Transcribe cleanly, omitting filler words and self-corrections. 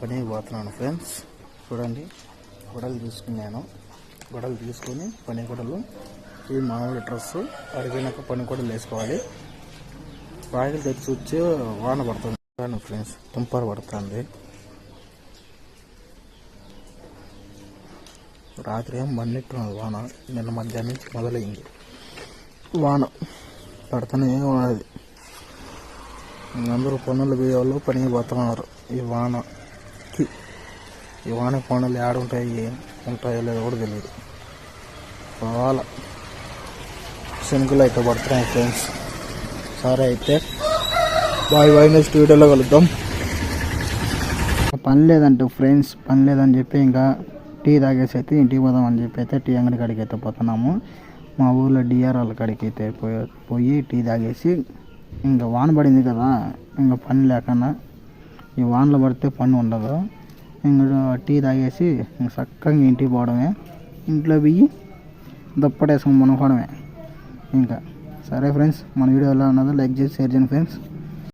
పనికి పోతున్నాను ఫ్రెండ్స్. చూడండి, గొడవలు తీసుకున్నాను. గొడవలు తీసుకొని పని గొడవలు, ఇది మామూలు డ్రెస్సు. అడిగినాక పని గొడవలు వేసుకోవాలి. రాగిలు తెచ్చి వచ్చి వాన పడుతుంది ఫ్రెండ్స్, తుంపర పడుతుంది. రాత్రి ఏం మన్నిట్టున్నది వాన. నిన్న మధ్యాహ్నం నుంచి మొదలైంది వాన పడుతూనే ఉన్నది. అందరూ పనులు పోయేవాళ్ళు పనికి పోతున్నారు. ఈ వాన పనులు ఏడుంటాయి, ఉంటాయో లేదో కూడా తెలియదు. చాలా శనుకులు అయితే పడుతున్నాయి ఫ్రెండ్స్. సరే అయితే బాయ్ బాయ్, నెక్స్ట్ వీడియోలో కలుద్దాం. పని లేదంటే ఫ్రెండ్స్, పని లేదని చెప్పి ఇంకా టీ తాగేసి అయితే ఇంటికి పోదామని చెప్పి అయితే టీ అంగడి కాడికి అయితే పోతున్నాము. మా ఊళ్ళో డిఆర్ఆల్ కాడికి అయితే పోయి టీ తాగేసి, ఇంకా వాన పడింది కదా, ఇంకా పని లేకుండా ఈ వానలో పడితే పని ఉండదు. ఇంకా టీ తాగేసి ఇంకా చక్కగా ఇంటికి పోవడమే. ఇంట్లో పోయి దుప్పటేసుకొని పనుకోవడమే ఇంకా. సరే ఫ్రెండ్స్, మన వీడియో ఎలా ఉన్నదో లైక్ చేసి షేర్ చేయండి ఫ్రెండ్స్.